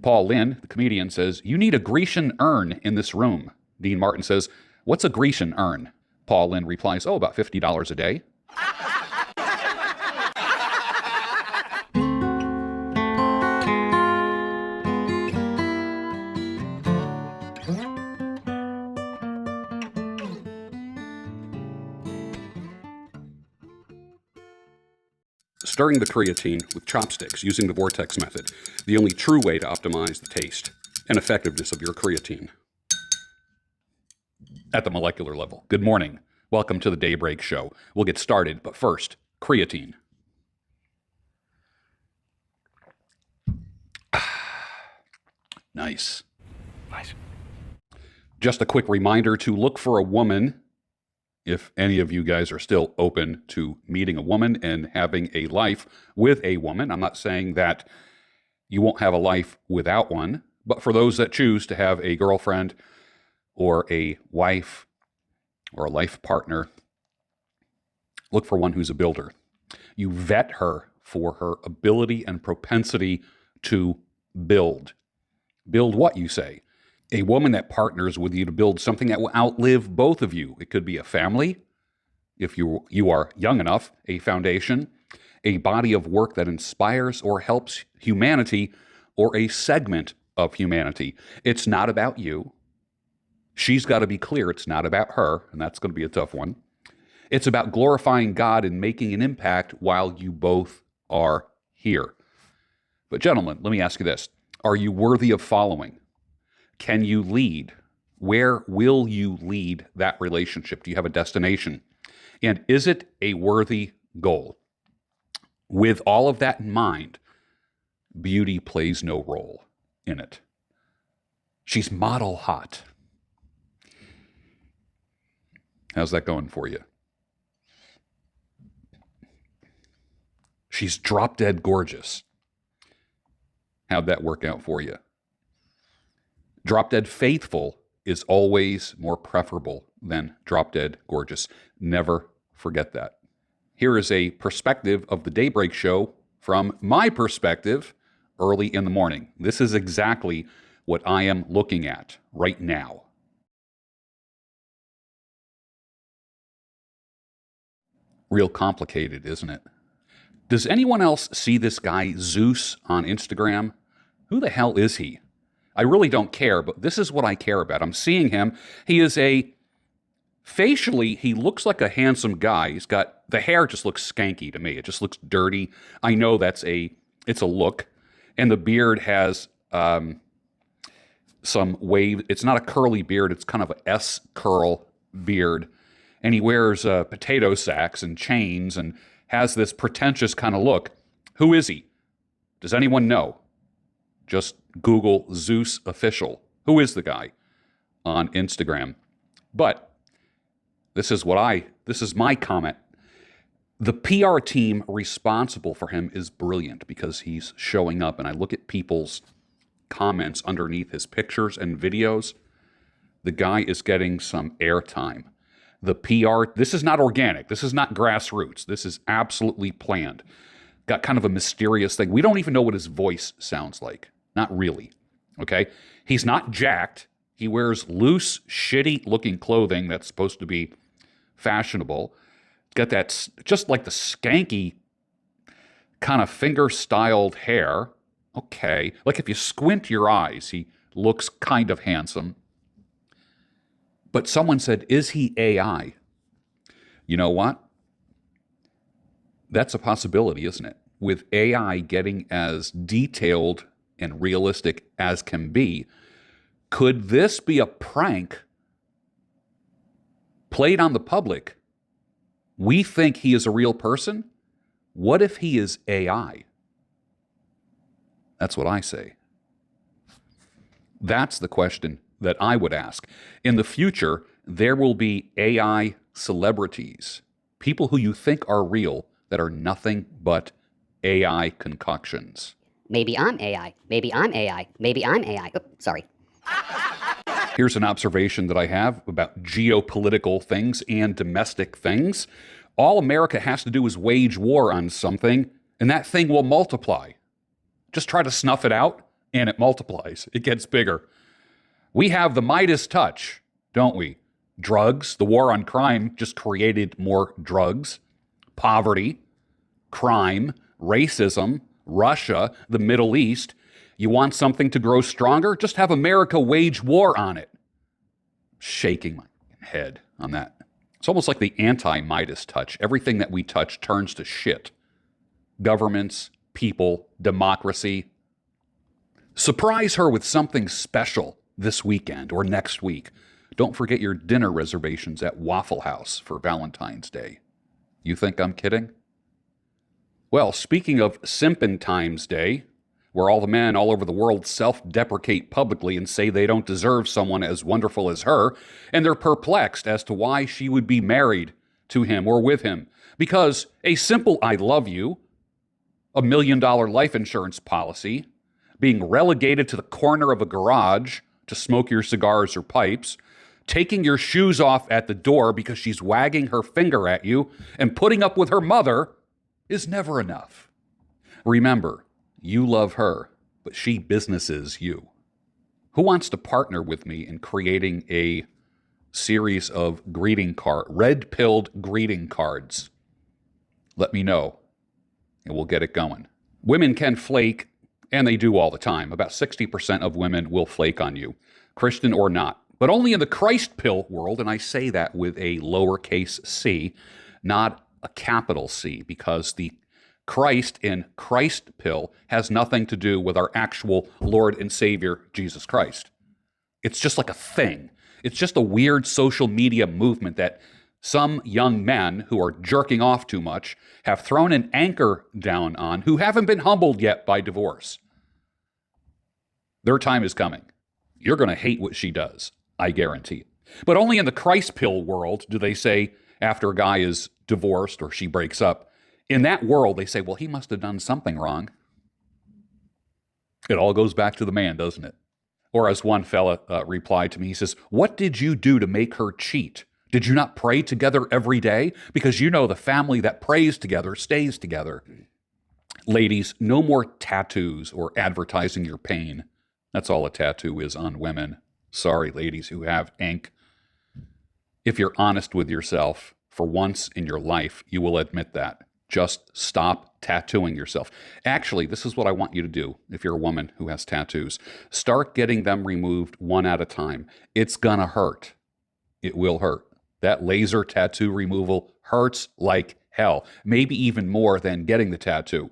Paul Lynde, the comedian, says, "You need a Grecian urn in this room." Dean Martin says, "What's a Grecian urn?" Paul Lynde replies, "Oh, about $50 a day." Stirring the creatine with chopsticks using the vortex method, the only true way to optimize the taste and effectiveness of your creatine at the molecular level. Good morning. Welcome to the Daybreak Show. We'll get started, but first, creatine. Nice. Just a quick reminder to look for a woman. If any of you guys are still open to meeting a woman and having a life with a woman, I'm not saying that you won't have a life without one, but for those that choose to have a girlfriend or a wife or a life partner, look for one who's a builder. You vet her for her ability and propensity to build. Build what, you say? A woman that partners with you to build something that will outlive both of you. It could be a family, if you are young enough, a foundation, a body of work that inspires or helps humanity, or a segment of humanity. It's not about you. She's got to be clear it's not about her, and that's going to be a tough one. It's about glorifying God and making an impact while you both are here. But gentlemen, let me ask you this. Are you worthy of following? Can you lead? Where will you lead that relationship? Do you have a destination? And is it a worthy goal? With all of that in mind, beauty plays no role in it. She's model hot. How's that going for you? She's drop dead gorgeous. How'd that work out for you? Drop dead faithful is always more preferable than drop dead gorgeous. Never forget that. Here is a perspective of the Daybreak Show from my perspective early in the morning. This is exactly what I am looking at right now. Real complicated, isn't it? Does anyone else see this guy Zeus on Instagram? Who the hell is he? I really don't care, but this is what I care about. I'm seeing him. He is facially, he looks like a handsome guy. He's got, the hair just looks skanky to me. It just looks dirty. I know it's a look. And the beard has some wave. It's not a curly beard. It's kind of an S-curl beard. And he wears potato sacks and chains and has this pretentious kind of look. Who is he? Does anyone know? Just Google Zeus official. Who is the guy on Instagram? But this is my comment. The PR team responsible for him is brilliant because he's showing up, and I look at people's comments underneath his pictures and videos. The guy is getting some airtime. The PR, this is not organic. This is not grassroots. This is absolutely planned. Got kind of a mysterious thing. We don't even know what his voice sounds like. Not really, okay? He's not jacked. He wears loose, shitty-looking clothing that's supposed to be fashionable. Got that, just like the skanky kind of finger-styled hair. Okay, like if you squint your eyes, he looks kind of handsome. But someone said, is he AI? You know what? That's a possibility, isn't it? With AI getting as detailed and realistic as can be, could this be a prank played on the public? We think he is a real person. What if he is AI? That's what I say. That's the question that I would ask. In the future, there will be AI celebrities, people who you think are real that are nothing but AI concoctions. Maybe I'm AI. Maybe I'm AI. Maybe I'm AI. Oh, sorry. Here's an observation that I have about geopolitical things and domestic things. All America has to do is wage war on something, and that thing will multiply. Just try to snuff it out, and it multiplies. It gets bigger. We have the Midas touch, don't we? Drugs, the war on crime just created more drugs. Poverty, crime, racism, Russia, the Middle East. You want something to grow stronger? Just have America wage war on it. Shaking my head on that. It's almost like the anti-Midas touch. Everything that we touch turns to shit. Governments, people, democracy. Surprise her with something special this weekend or next week. Don't forget your dinner reservations at Waffle House for Valentine's Day. You think I'm kidding? Well, speaking of Simpentimes Day, where all the men all over the world self-deprecate publicly and say they don't deserve someone as wonderful as her, and they're perplexed as to why she would be married to him or with him. Because a simple I love you, $1 million life insurance policy, being relegated to the corner of a garage to smoke your cigars or pipes, taking your shoes off at the door because she's wagging her finger at you, and putting up with her mother is never enough. Remember, you love her, but she businesses you. Who wants to partner with me in creating a series of red-pilled greeting cards? Let me know, and we'll get it going. Women can flake, and they do all the time. About 60% of women will flake on you, Christian or not. But only in the Christ pill world, and I say that with a lowercase c, not a capital C, because the Christ in Christ pill has nothing to do with our actual Lord and Savior, Jesus Christ. It's just like a thing. It's just a weird social media movement that some young men who are jerking off too much have thrown an anchor down on, who haven't been humbled yet by divorce. Their time is coming. You're going to hate what she does, I guarantee it. But only in the Christ pill world do they say, after a guy is divorced or she breaks up, in that world, they say, well, he must have done something wrong. It all goes back to the man, doesn't it? Or as one fella replied to me, he says, what did you do to make her cheat? Did you not pray together every day? Because you know the family that prays together stays together. Ladies, no more tattoos or advertising your pain. That's all a tattoo is on women. Sorry, ladies who have ink. If you're honest with yourself, for once in your life, you will admit that. Just stop tattooing yourself. Actually, this is what I want you to do if you're a woman who has tattoos. Start getting them removed one at a time. It's gonna hurt. It will hurt. That laser tattoo removal hurts like hell, maybe even more than getting the tattoo.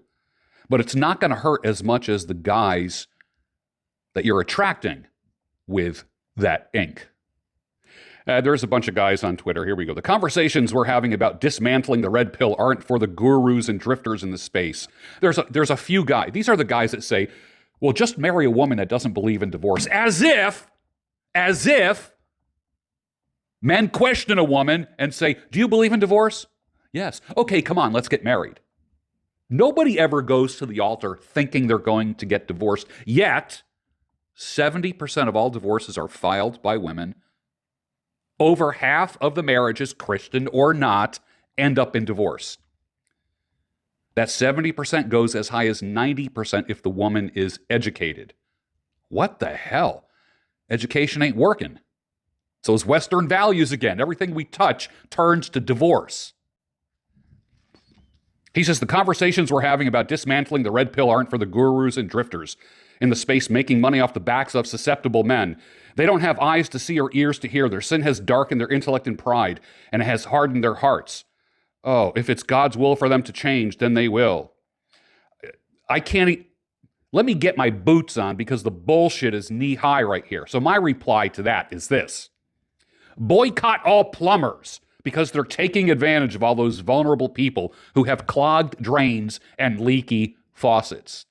But it's not gonna hurt as much as the guys that you're attracting with that ink. There's a bunch of guys on Twitter. Here we go. The conversations we're having about dismantling the red pill aren't for the gurus and drifters in the space. There's a few guys. These are the guys that say, well, just marry a woman that doesn't believe in divorce. As if men question a woman and say, do you believe in divorce? Yes. Okay, come on, let's get married. Nobody ever goes to the altar thinking they're going to get divorced. Yet, 70% of all divorces are filed by women. Over half of the marriages, Christian or not, end up in divorce. That 70% goes as high as 90% if the woman is educated. What the hell? Education ain't working. It's those Western values again. Everything we touch turns to divorce. He says the conversations we're having about dismantling the red pill aren't for the gurus and drifters in the space making money off the backs of susceptible men. They don't have eyes to see or ears to hear. Their sin has darkened their intellect and pride, and it has hardened their hearts. Oh, if it's God's will for them to change, then they will. Let me get my boots on because the bullshit is knee-high right here. So my reply to that is this. Boycott all plumbers because they're taking advantage of all those vulnerable people who have clogged drains and leaky faucets.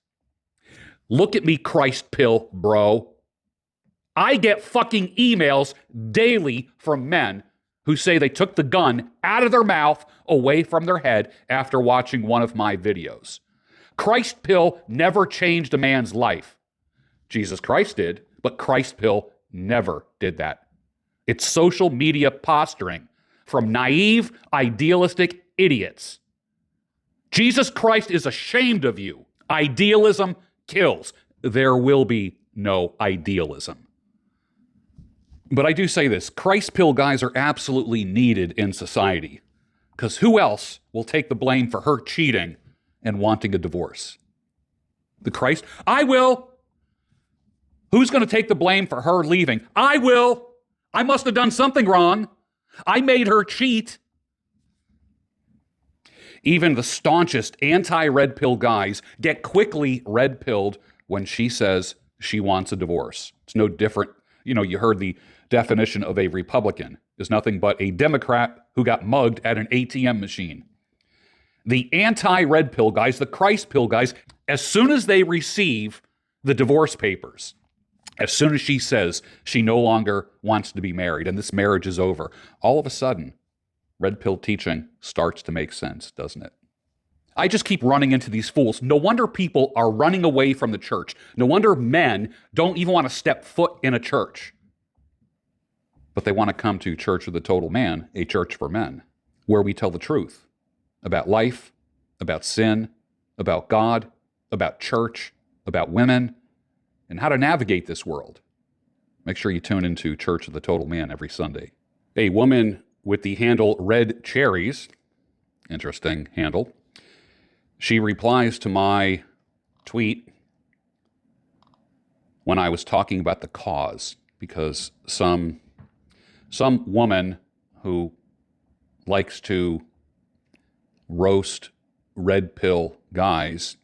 Look at me, Christ pill, bro. I get fucking emails daily from men who say they took the gun out of their mouth, away from their head after watching one of my videos. Christ pill never changed a man's life. Jesus Christ did, but Christ pill never did that. It's social media posturing from naive, idealistic idiots. Jesus Christ is ashamed of you. Idealism kills. there will be no idealism. But I do say this, Christ pill guys are absolutely needed in society, because who else will take the blame for her cheating and wanting a divorce? The Christ? I will. Who's going to take the blame for her leaving? I will. I must have done something wrong. I made her cheat. Even the staunchest anti-red pill guys get quickly red pilled when she says she wants a divorce. It's no different. You know, you heard the definition of a Republican is nothing but a Democrat who got mugged at an ATM machine. The anti-red pill guys, the Christ pill guys, as soon as they receive the divorce papers, as soon as she says she no longer wants to be married and this marriage is over, all of a sudden, red pill teaching starts to make sense, doesn't it? I just keep running into these fools. No wonder people are running away from the church. No wonder men don't even want to step foot in a church. But they want to come to Church of the Total Man, a church for men, where we tell the truth about life, about sin, about God, about church, about women, and how to navigate this world. Make sure you tune into Church of the Total Man every Sunday. A woman with the handle Red Cherries, interesting handle, she replies to my tweet when I was talking about the cause, because some woman who likes to roast red pill guys,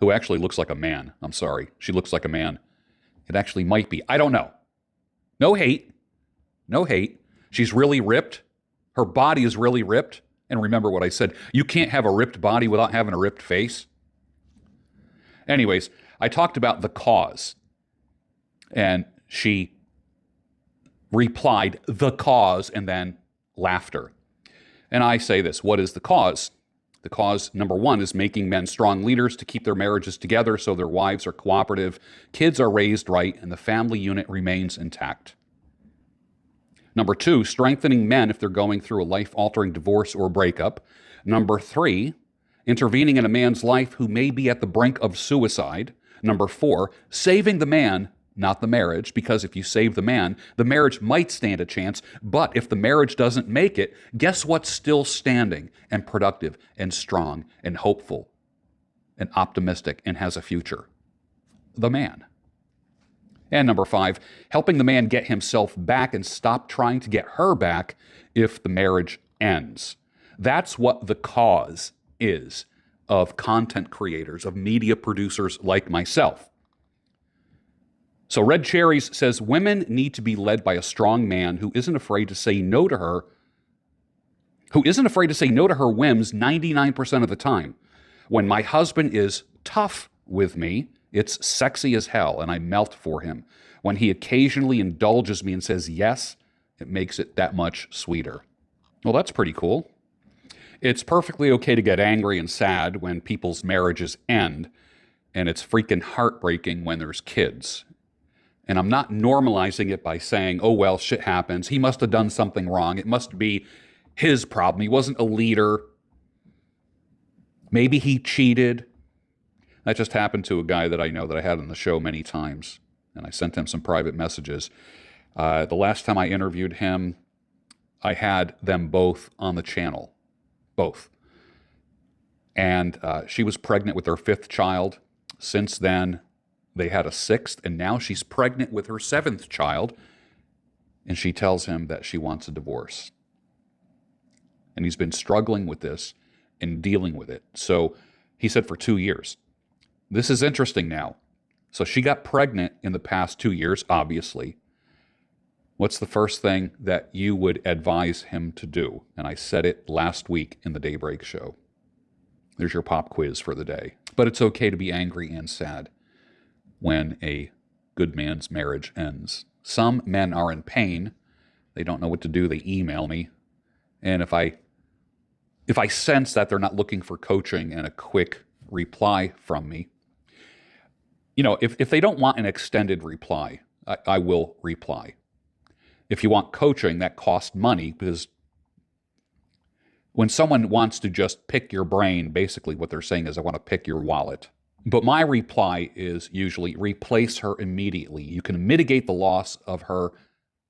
who actually looks like a man. I'm sorry. She looks like a man. It actually might be. I don't know. No hate. No hate. She's really ripped. Her body is really ripped. And remember what I said. You can't have a ripped body without having a ripped face. Anyways, I talked about the cause. And she replied, the cause, and then laughter. And I say this, what is the cause? The cause, number one, is making men strong leaders to keep their marriages together so their wives are cooperative, kids are raised right, and the family unit remains intact. Number two, strengthening men if they're going through a life-altering divorce or breakup. Number three, intervening in a man's life who may be at the brink of suicide. Number four, saving the man, not the marriage, because if you save the man, the marriage might stand a chance, but if the marriage doesn't make it, guess what's still standing and productive and strong and hopeful and optimistic and has a future? The man. And number five, helping the man get himself back and stop trying to get her back if the marriage ends. That's what the cause is of content creators, of media producers like myself. So Red Cherries says women need to be led by a strong man who isn't afraid to say no to her, whims 99% of the time. When my husband is tough with me, it's sexy as hell, and I melt for him. When he occasionally indulges me and says yes, it makes it that much sweeter. Well, that's pretty cool. It's perfectly okay to get angry and sad when people's marriages end, and it's freaking heartbreaking when there's kids. And I'm not normalizing it by saying, oh, well, shit happens. He must have done something wrong. It must be his problem. He wasn't a leader. Maybe he cheated. That just happened to a guy that I know that I had on the show many times, and I sent him some private messages. The last time I interviewed him, I had them both on the channel, both. And she was pregnant with her fifth child. Since then, they had a sixth, and now she's pregnant with her seventh child, and she tells him that she wants a divorce. And he's been struggling with this and dealing with it. So he said for 2 years. This is interesting now. So she got pregnant in the past 2 years, obviously. What's the first thing that you would advise him to do? And I said it last week in the Daybreak Show. There's your pop quiz for the day. But it's okay to be angry and sad when a good man's marriage ends. Some men are in pain. They don't know what to do. They email me. And if I sense that they're not looking for coaching and a quick reply from me, you know, if they don't want an extended reply, I will reply. If you want coaching, that costs money, because when someone wants to just pick your brain, basically what they're saying is, I want to pick your wallet. But my reply is usually replace her immediately. You can mitigate the loss of her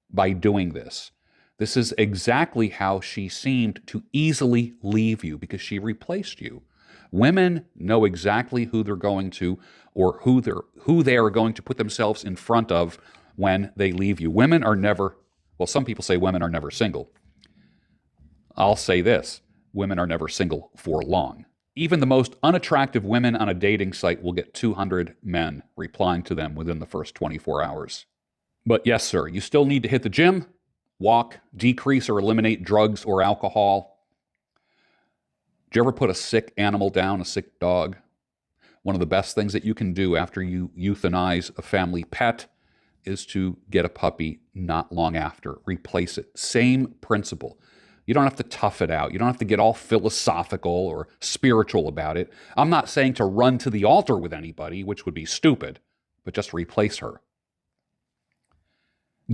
by doing this. This is exactly how she seemed to easily leave you, because she replaced you. Women know exactly who they're going to, or who they are going to put themselves in front of when they leave you. Women are never, well, some people say women are never single. I'll say this, women are never single for long. Even the most unattractive women on a dating site will get 200 men replying to them within the first 24 hours. But yes, sir, you still need to hit the gym, walk, decrease or eliminate drugs or alcohol. Did you ever put a sick animal down, a sick dog? One of the best things that you can do after you euthanize a family pet is to get a puppy not long after. Replace it. Same principle. You don't have to tough it out. You don't have to get all philosophical or spiritual about it. I'm not saying to run to the altar with anybody, which would be stupid, but just replace her.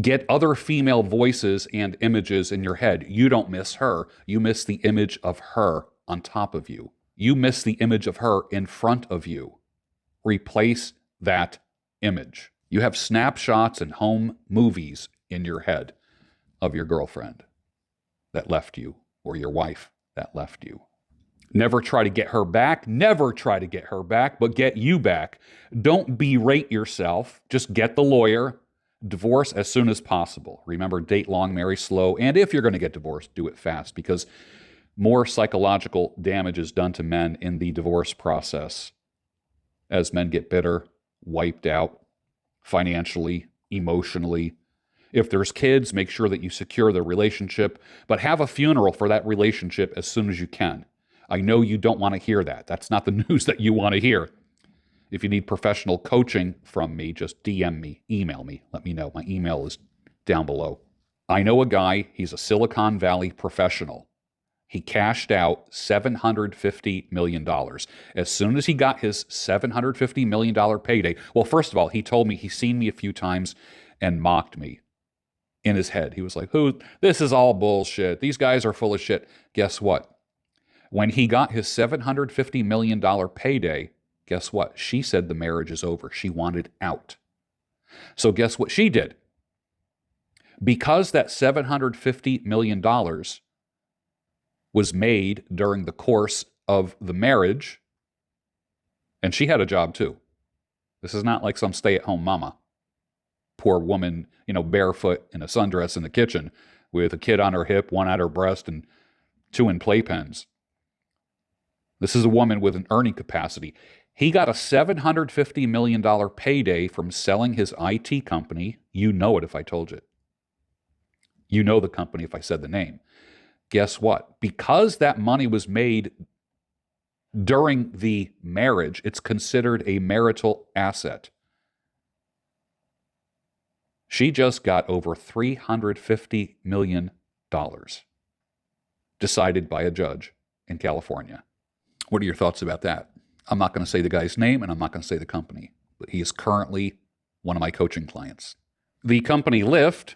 Get other female voices and images in your head. You don't miss her. You miss the image of her on top of you. You miss the image of her in front of you. Replace that image. You have snapshots and home movies in your head of your girlfriend that left you, or your wife that left you. Never try to get her back. Never try to get her back, but get you back. Don't berate yourself. Just get the lawyer. Divorce as soon as possible. Remember, date long, marry slow. And if you're going to get divorced, do it fast, because more psychological damage is done to men in the divorce process as men get bitter, wiped out financially, emotionally. If there's kids, make sure that you secure the relationship, but have a funeral for that relationship as soon as you can. I know you don't want to hear that. That's not the news that you want to hear. If you need professional coaching from me, just DM me, email me, let me know. My email is down below. I know a guy, he's a Silicon Valley professional. He cashed out $750 million. As soon as he got his $750 million payday, well, first of all, he told me he's seen me a few times and mocked me. In his head, he was like, this is all bullshit. These guys are full of shit. Guess what? When he got his $750 million payday, guess what? She said the marriage is over. She wanted out. So guess what she did? Because that $750 million was made during the course of the marriage, and she had a job too. This is not like some stay-at-home mama. Poor woman, barefoot in a sundress in the kitchen with a kid on her hip, one at her breast, and two in playpens. This is a woman with an earning capacity. He got a $750 million payday from selling his IT company. You know it if I told you. You know the company if I said the name. Guess what? Because that money was made during the marriage, it's considered a marital asset. She just got over $350 million decided by a judge in California. What are your thoughts about that? I'm not going to say the guy's name, and I'm not going to say the company, but he is currently one of my coaching clients. The company Lyft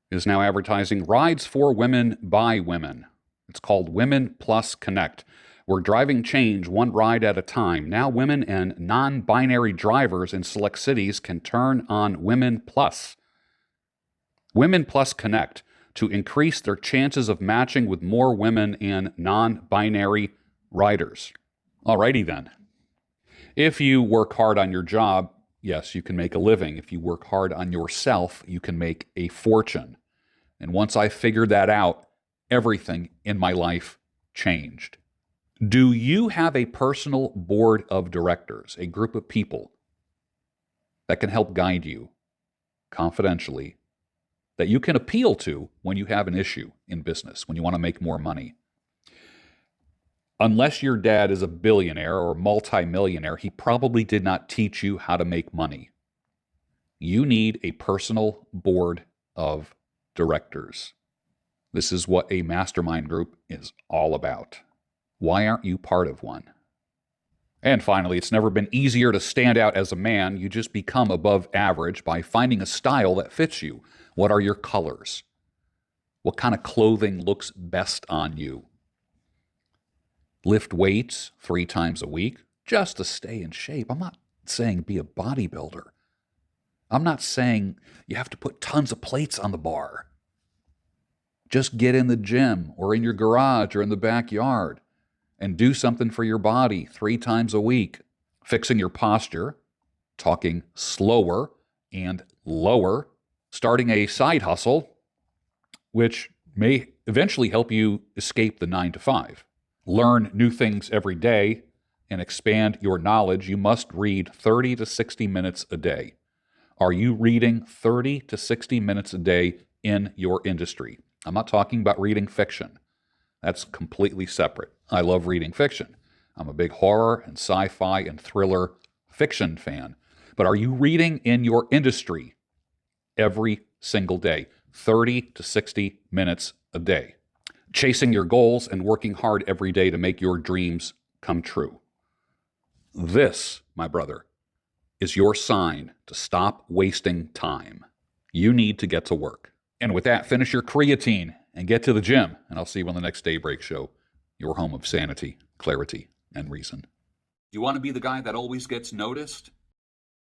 is now advertising rides for women by women. It's called Women Plus Connect. We're driving change one ride at a time. Now women and non-binary drivers in select cities can turn on Women Plus. Women Plus Connect to increase their chances of matching with more women and non-binary riders. Alrighty then. If you work hard on your job, yes, you can make a living. If you work hard on yourself, you can make a fortune. And once I figured that out, everything in my life changed. Do you have a personal board of directors, a group of people that can help guide you confidentially, that you can appeal to when you have an issue in business, when you want to make more money? Unless your dad is a billionaire or multimillionaire, he probably did not teach you how to make money. You need a personal board of directors. This is what a mastermind group is all about. Why aren't you part of one? And finally, it's never been easier to stand out as a man. You just become above average by finding a style that fits you. What are your colors? What kind of clothing looks best on you? Lift weights 3 times a week. just to stay in shape. I'm not saying be a bodybuilder. I'm not saying you have to put tons of plates on the bar. Just get in the gym or in your garage or in the backyard and do something for your body 3 times a week. Fixing your posture, talking slower and lower, starting a side hustle, which may eventually help you escape the 9 to 5. Learn new things every day and expand your knowledge. You must read 30 to 60 minutes a day. Are you reading 30 to 60 minutes a day in your industry? I'm not talking about reading fiction. That's completely separate. I love reading fiction. I'm a big horror and sci-fi and thriller fiction fan. But are you reading in your industry every single day? 30 to 60 minutes a day. Chasing your goals and working hard every day to make your dreams come true. This, my brother, is your sign to stop wasting time. You need to get to work. And with that, finish your creatine and get to the gym. And I'll see you on the next Daybreak Show, your home of sanity, clarity, and reason. You want to be the guy that always gets noticed?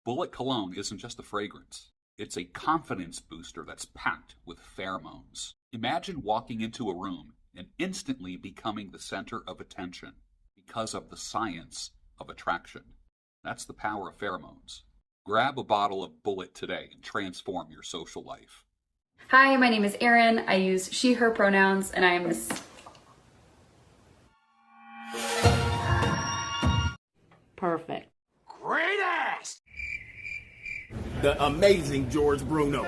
Bullet Cologne isn't just a fragrance. It's a confidence booster that's packed with pheromones. Imagine walking into a room and instantly becoming the center of attention because of the science of attraction. That's the power of pheromones. Grab a bottle of Bullet today and transform your social life. Hi, my name is Erin. I use she, her pronouns, and I am Perfect. Great ass! The amazing George Bruno.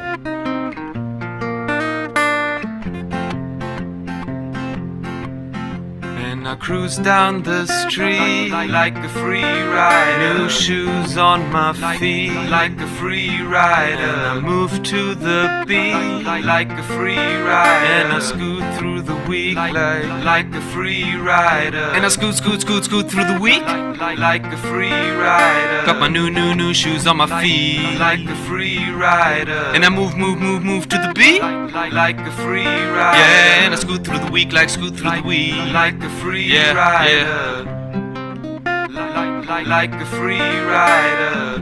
And I cruise down the street like a free rider. New shoes on my feet like a free rider. And I move to the beat like a free rider. And I scoot through the week like a free rider. And I scoot through the week like a free rider. Got my new shoes on my feet like a free rider. And I move to the beat like a free rider. Yeah, and I scoot through the week like a free rider. Like a free rider. Like a free rider.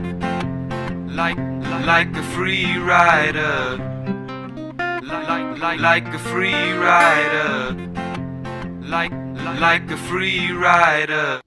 Like a free rider. Like a free rider.